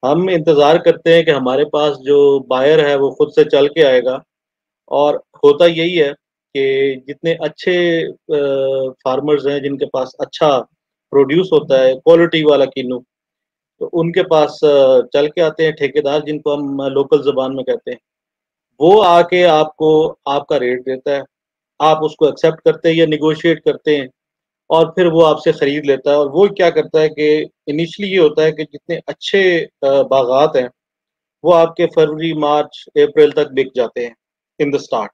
हम इंतज़ार करते हैं कि हमारे पास जो बायर है वो खुद से चल के आएगा। और होता यही है कि जितने अच्छे फार्मर्स हैं जिनके पास अच्छा प्रोड्यूस होता है, क्वालिटी वाला किन्नू, तो उनके पास चल के आते हैं ठेकेदार, जिनको हम लोकल ज़ुबान में कहते हैं। वो आके आपको आपका रेट देता है, आप उसको एक्सेप्ट करते हैं या नेगोशिएट करते हैं, और फिर वो आपसे खरीद लेता है। और वो क्या करता है कि इनिशियली ये होता है कि जितने अच्छे बागात हैं वो आपके फरवरी, मार्च, अप्रैल तक बिक जाते हैं इन द स्टार्ट।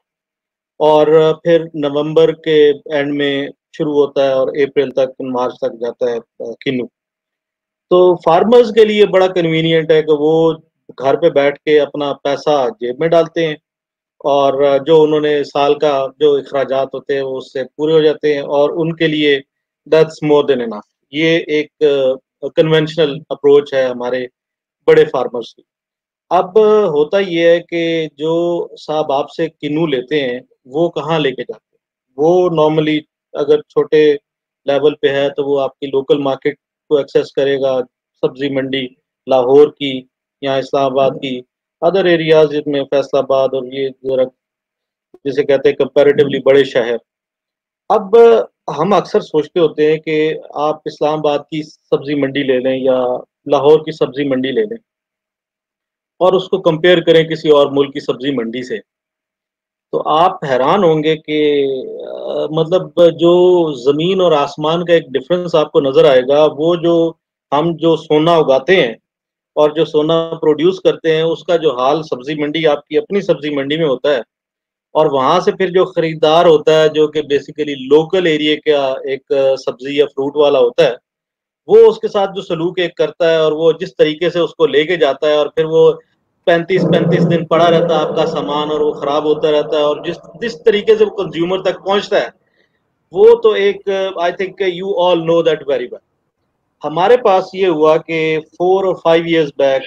और फिर नवंबर के एंड में शुरू होता है और अप्रैल तक, मार्च तक जाता है किन्नू। तो फार्मर्स के लिए बड़ा कन्वीनियंट है कि वो घर पे बैठ के अपना पैसा जेब में डालते हैं, और जो उन्होंने साल का जो अखराजात होते हैं वो उससे पूरे हो जाते हैं, और उनके लिए दैट्स मोर देन इनफ। ये एक कन्वेंशनल अप्रोच है हमारे बड़े फार्मर्स की। अब होता ये है कि जो साहब आपसे किन्नू लेते हैं वो कहाँ लेके जाते हैं? वो नॉर्मली अगर छोटे लेवल पे है तो वो आपकी लोकल मार्केट को एक्सेस करेगा, सब्जी मंडी लाहौर की या इस्लामाबाद की, अदर एरियाज जिसमें फैसलाबाद और ये जरा जिसे कहते हैं कंपैरेटिवली बड़े शहर। अब हम अक्सर सोचते होते हैं कि आप इस्लामाबाद की सब्जी मंडी ले लें या लाहौर की सब्जी मंडी ले लें और उसको कंपेयर करें किसी और मुल्क की सब्जी मंडी से, तो आप हैरान होंगे कि मतलब जो ज़मीन और आसमान का एक डिफरेंस आपको नज़र आएगा। वो जो हम जो सोना उगाते हैं और जो सोना प्रोड्यूस करते हैं, उसका जो हाल सब्जी मंडी, आपकी अपनी सब्जी मंडी में होता है, और वहां से फिर जो खरीदार होता है जो कि बेसिकली लोकल एरिया का एक सब्जी या फ्रूट वाला होता है, वो उसके साथ जो सलूक एक करता है और वो जिस तरीके से उसको लेके जाता है, और फिर वो 35-35 दिन पड़ा रहता है आपका सामान और वो खराब होता रहता है, और जिस जिस तरीके से वो कंज्यूमर तक पहुंचता है, वो तो एक, I think you all know that very well. हमारे पास ये हुआ कि 4 और 5 years back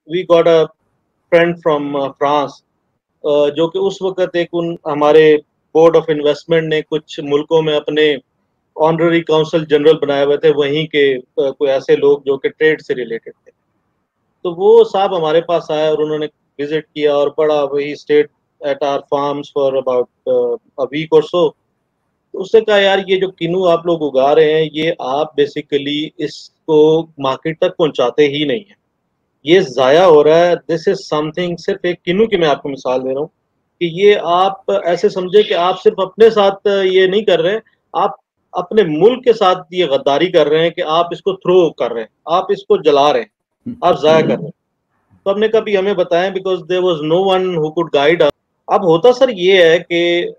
we got a friend from France, जो कि उस वक्त एक उन हमारे बोर्ड ऑफ इन्वेस्टमेंट ने कुछ मुल्कों में अपने ऑनररी काउंसिल जनरल बनाए हुए थे, वहीं के कोई ऐसे लोग जो कि ट्रेड से रिलेटेड थे। तो वो साहब हमारे पास आए और उन्होंने विजिट किया, और बड़ा वही stayed at our farms for about a week or so. तो उससे कहा, यार ये जो किनू आप लोग उगा रहे हैं, ये आप बेसिकली इसको मार्केट तक पहुंचाते ही नहीं है, ये ज़ाया हो रहा है। दिस इज समथिंग, सिर्फ एक किन्नू की मैं आपको मिसाल दे रहा हूँ कि ये आप ऐसे समझे कि आप सिर्फ अपने साथ ये नहीं कर रहे हैं, आप अपने मुल्क के साथ ये गद्दारी कर रहे हैं कि आप इसको थ्रो कर रहे हैं, आप इसको जला रहे हैं, आप ज़ाया कर रहे हैं। तो हमने कभी हमें बताया, because there was no one who could guide us. अब होता सर ये है कि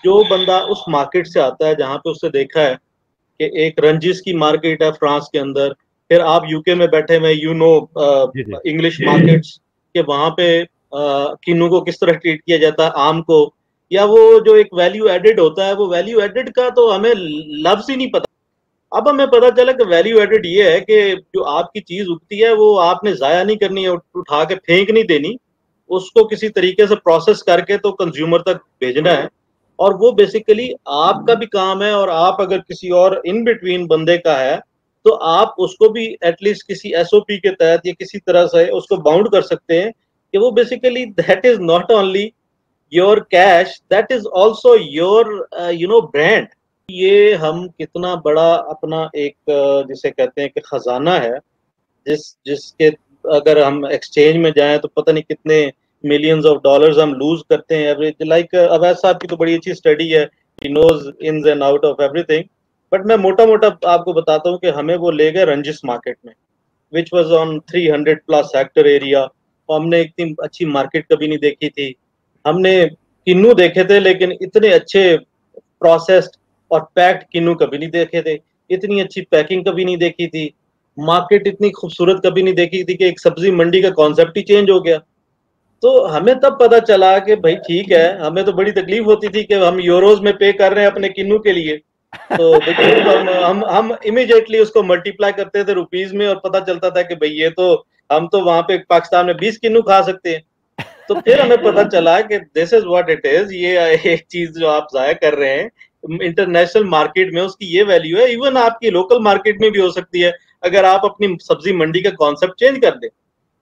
जो बंदा उस मार्केट से आता है जहाँ पे उसने देखा है कि एक रंजिश की मार्केट है फ्रांस के अंदर, फिर आप यूके में बैठे हुए, यू नो, जी जी। इंग्लिश मार्केट्स के वहां पे किन्नू को किस तरह ट्रीट किया जाता है, आम को, या वो जो एक वैल्यू एडेड होता है, वो वैल्यू एडेड का तो हमें लफ्ज ही नहीं पता। अब हमें पता चला कि वैल्यू एडेड ये है कि जो आपकी चीज उगती है वो आपने जाया नहीं करनी है, उठा के फेंक नहीं देनी, उसको किसी तरीके से प्रोसेस करके तो कंज्यूमर तक भेजना है। और वो बेसिकली आपका भी काम है, और आप अगर किसी और इन बिटवीन बंदे का है तो आप उसको भी एटलीस्ट किसी एसओपी के तहत या किसी तरह से उसको बाउंड कर सकते हैं कि वो basically that is not only your cash, that is also your brand. ये हम कितना बड़ा अपना एक जिसे कहते हैं कि खजाना है, जिसके अगर हम एक्सचेंज में जाएं तो पता नहीं कितने मिलियंस ऑफ डॉलर्स हम लूज करते हैं एवरेज। लाइक अवैध साहब की तो बड़ी अच्छी स्टडी है, he knows ins and out of everything. But मैं मोटा मोटा आपको बताता हूँ कि हमें वो ले गए रंजिश मार्केट में, which was on 300+ Hector area, और हमने इतनी अच्छी मार्केट कभी नहीं देखी थी। हमने किन्नू देखे थे, लेकिन इतने अच्छे प्रोसेस्ड और पैक्ड किन्नू कभी नहीं देखे थे, इतनी अच्छी पैकिंग कभी नहीं देखी थी, मार्केट इतनी खूबसूरत कभी नहीं देखी थी कि एक सब्जी मंडी का कॉन्सेप्ट ही चेंज हो गया। तो हमें तब पता चला कि भाई ठीक है, हमें तो बड़ी तकलीफ होती थी कि हम यूरोज में पे कर रहे हैं अपने किन्नू के लिए, तो बिकॉज हम इमीडिएटली उसको मल्टीप्लाई करते थे रुपीज में, और पता चलता था कि भाई ये तो हम तो वहां पे पाकिस्तान में 20 किन्नू खा सकते हैं। तो फिर हमें पता चला कि this is what it is, ये एक चीज जो आप जाया कर रहे हैं इंटरनेशनल मार्केट में, उसकी ये वैल्यू है, इवन आपकी लोकल मार्केट में भी हो सकती है। अगर आप अपनी सब्जी मंडी का कॉन्सेप्ट चेंज कर दें।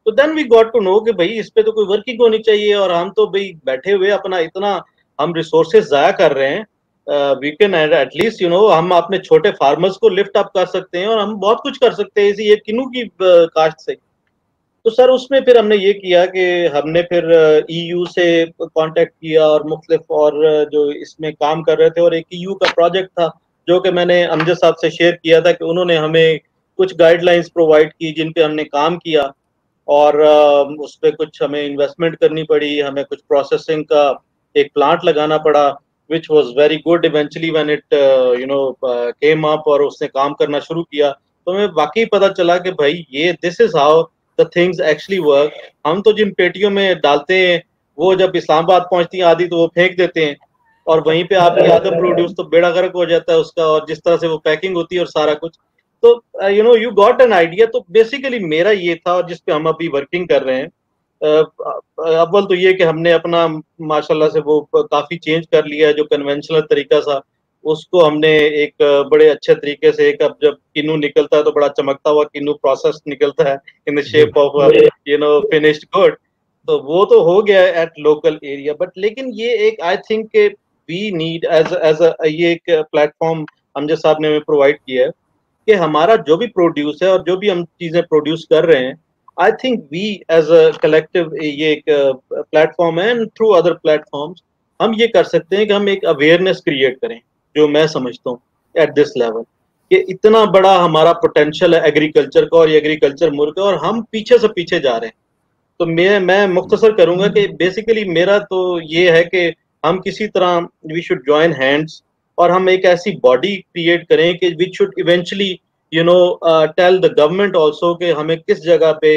तो then we got to know कि भाई इस पे तो कोई वर्किंग होनी चाहिए, और हम तो भाई बैठे हुए अपना इतना हम रिसोर्सेज जाया कर रहे हैं। वी कैन एटलीस्ट हम अपने छोटे फार्मर्स को लिफ्ट अप कर सकते हैं, और हम बहुत कुछ कर सकते हैं इसी एक किन्नू की काश्त से। तो सर उसमें फिर हमने ये किया कि हमने फिर ईयू से कांटेक्ट किया, और मुख्तलिफ और जो इसमें काम कर रहे थे, और एक ईयू का प्रोजेक्ट था जो कि मैंने अमजद साहब से शेयर किया था कि उन्होंने हमें कुछ गाइडलाइंस प्रोवाइड की जिन पे हमने काम किया, और उस पर कुछ हमें इन्वेस्टमेंट करनी पड़ी, हमें कुछ प्रोसेसिंग का एक प्लांट लगाना पड़ा, which was very good eventually when it came up, और उसने काम करना शुरू किया। तो हमें वाकई पता चला कि भाई ये this is how the things actually work. हम तो जिन पेटियों में डालते हैं वो जब इस्लामाबाद पहुंचती है आदि तो वो फेंक देते हैं, और वहीं पे आपकी आदम प्रोड्यूस तो बेड़ा गर्क हो जाता है उसका, और जिस तरह से वो पैकिंग होती है और सारा कुछ। तो यू गॉट एन आइडिया। तो बेसिकली मेरा ये था, और जिस पे हम अभी वर्किंग कर रहे हैं। अव्वल तो ये कि हमने अपना माशाल्लाह से वो काफी चेंज कर लिया है, जो कन्वेंशनल तरीका था उसको हमने एक बड़े अच्छे तरीके से, एक अब जब किन्नू निकलता है तो बड़ा चमकता हुआ किन्नू प्रोसेस निकलता है in the G shape of finished good. तो वो तो हो गया है एट लोकल एरिया, बट लेकिन ये एक I think we need as ये एक प्लेटफॉर्म अमजद साहब ने हमें प्रोवाइड किया है कि हमारा जो भी प्रोड्यूस है और जो भी हम चीजें प्रोड्यूस कर रहे हैं, I think we as a collective ये एक प्लेटफॉर्म है, एंड थ्रू अदर प्लेटफॉर्म्स हम ये कर सकते हैं कि हम एक अवेयरनेस क्रिएट करें, जो मैं समझता हूँ एट दिस लेवल कि इतना बड़ा हमारा पोटेंशियल है एग्रीकल्चर का, और ये एग्रीकल्चर मुल्क है, और हम पीछे से पीछे जा रहे हैं। तो मैं मुख्तसर करूंगा कि बेसिकली मेरा तो ये है कि हम किसी तरह वी शुड जॉइन हैंड्स, और हम एक ऐसी बॉडी क्रिएट करें कि which should eventually tell the government also कि हमें किस जगह पे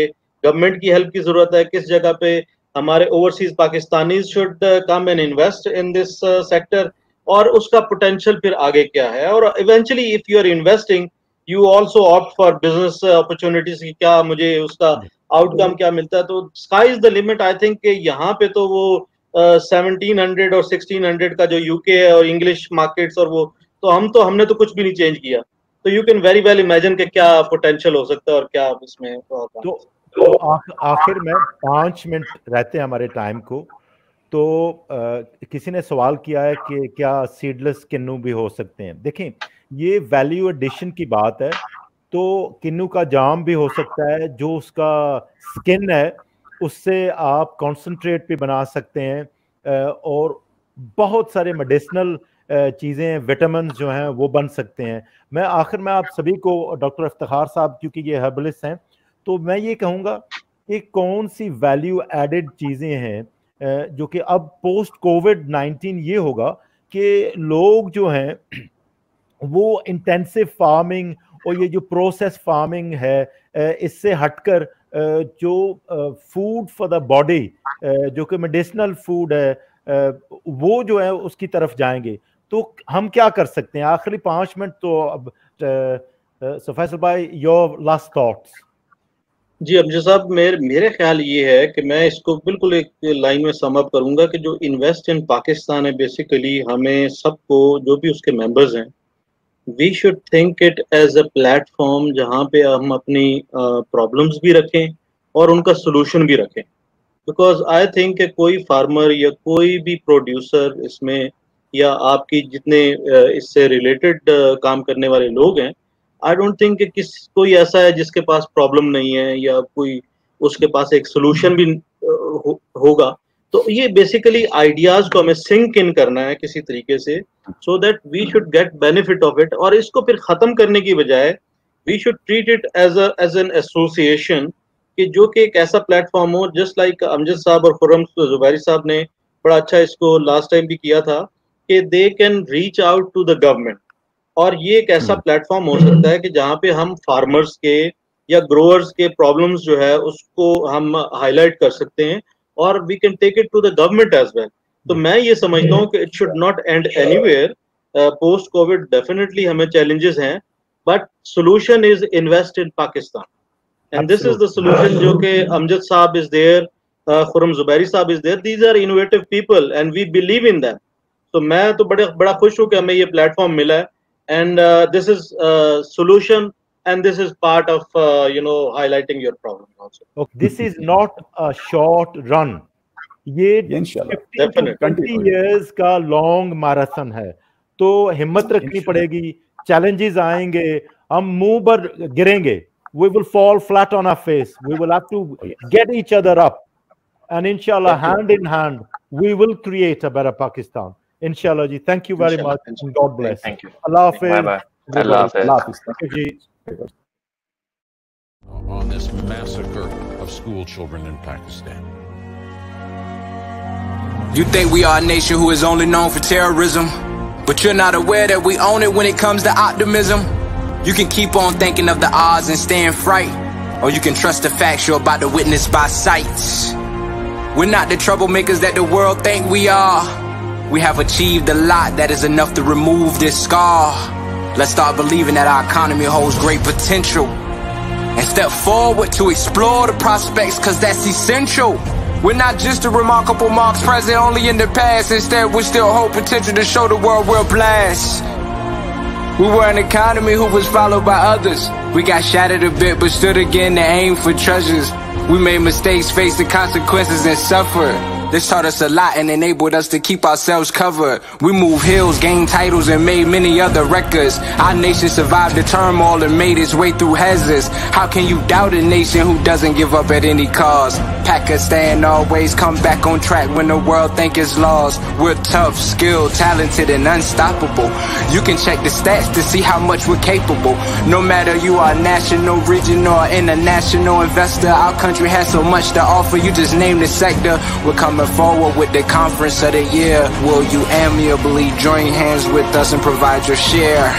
गवर्नमेंट की हेल्प की जरूरत है, किस जगह पे हमारे overseas Pakistani should come and invest in this sector, और उसका पोटेंशियल फिर आगे क्या है। और eventually if you are investing you also opt for business opportunities की, क्या मुझे उसका आउटकम क्या मिलता है। तो sky is the limit. I think यहाँ पे तो वो 1700 और 1600 का जो यूके है और इंग्लिश मार्केट्स, और वो तो हमने तो कुछ भी नहीं चेंज किया। तो you can very well imagine कि क्या पोटेंशियल हो सकता है और क्या इसमें होगा। तो आखिर में 5 मिनट रहते हैं हमारे टाइम को। तो किसी ने सवाल किया है कि क्या सीडलेस किन्नू भी हो सकते हैं। देखें, ये वैल्यू एडिशन की बात है। तो किन्नू का जाम भी हो सकता है, जो उसका स्किन है उससे आप कॉन्सेंट्रेट भी बना सकते हैं, और बहुत सारे मेडिसिनल चीज़ें, विटामिन जो हैं वो बन सकते हैं। मैं आखिर में आप सभी को, डॉक्टर इफ्तिखार साहब क्योंकि ये हर्बलिस्ट हैं, तो मैं ये कहूँगा कि कौन सी वैल्यू एडेड चीज़ें हैं जो कि अब पोस्ट कोविड-19 ये होगा कि लोग जो हैं वो इंटेंसिव फार्मिंग और ये जो प्रोसेस फार्मिंग है, इससे हटकर जो फूड फॉर द बॉडी, जो कि मेडिसिनल फूड है, वो जो है उसकी तरफ जाएंगे। तो हम क्या कर सकते हैं? आखिरी 5 मिनट तो अब, सो फैसल भाई, योर लास्ट थॉट्स। जी अमजद साहब, मेरे ख्याल ये है कि मैं इसको बिल्कुल एक लाइन में सम अप करूंगा कि जो इन्वेस्ट इन पाकिस्तान है, बेसिकली हमें सबको, जो भी उसके मेंबर्स हैं, we should think it as a platform जहाँ पे हम अपनी प्रॉब्लम्स भी रखें और उनका सोल्यूशन भी रखें। बिकॉज आई थिंक कोई फार्मर या कोई भी प्रोड्यूसर इसमें, या आपकी जितने इससे रिलेटेड काम करने वाले लोग हैं, आई डोंट थिंक कि कोई ऐसा है जिसके पास प्रॉब्लम नहीं है, या कोई उसके पास एक सोल्यूशन भी होगा। तो ये बेसिकली आइडियाज को हमें सिंक इन करना है किसी तरीके से, so that we should get benefit of it, और इसको फिर खत्म करने की बजाय we should treat it as an association, कि जो कि एक ऐसा प्लेटफॉर्म हो, जस्ट लाइक अमजद साहब और खुर्रम जुबैरी साहब ने बड़ा अच्छा इसको लास्ट टाइम भी किया था, कि they can reach out to the government. और ये एक ऐसा प्लेटफॉर्म हो सकता है कि जहाँ पे हम फार्मर्स के या ग्रोअर्स के प्रॉब्लम्स जो है उसको हम हाईलाइट कर सकते हैं, और we can take it to the government as well. तो मैं ये समझता हूँ कि it should not end anywhere. Post Covid definitely हमें चैलेंजेस हैं, but solution is invest in Pakistan, and this is the solution जो कि Amjad sahab is there, Khurram Zubairi sahab is there, these are innovative people and we believe in them. तो मैं तो बड़ा खुश हूँ कि हमें ये प्लेटफॉर्म मिला है, and this is solution and this is part of highlighting your problem also. Okay, this is not a short run. ये 15 to 20 years का long marathon है, तो हिम्मत रखनी पड़ेगी, challenges आएंगे, हम मुंह पर गिरेंगे, we will fall flat on our face, we will have to get each other up, and inshallah, hand in hand, we will create a better Pakistan. Inshallah ji, thank you very much, and God bless. Thank you. Allah Hafiz. Bye-bye. Allah Hafiz. Thank you ji. On this massacre of school children in Pakistan. You think we are a nation who is only known for terrorism, but you're not aware that we own it when it comes to optimism. You can keep on thinking of the odds and stay in fright, or you can trust the facts you're about to witness by sight. We're not the troublemakers that the world think we are. We have achieved a lot that is enough to remove this scar. Let's start believing that our economy holds great potential, and step forward to explore the prospects, cause that's essential. We're not just a remarkable marks present only in the past. Instead, we still hold potential to show the world we're blessed. We were an economy who was followed by others. We got shattered a bit, but stood again to aim for treasures. We made mistakes, faced the consequences, and suffered. This taught us a lot and enabled us to keep ourselves covered. We moved hills, gained titles, and made many other records. Our nation survived the turmoil and made its way through hazards. How can you doubt a nation who doesn't give up at any cost? Pakistan always come back on track when the world think it's lost. We're tough, skilled, talented, and unstoppable. You can check the stats to see how much we're capable. No matter you are a national, regional, or international investor, our country has so much to offer. You just name the sector. We're coming forward with the conference of the year. Will you amiably join hands with us and provide your share?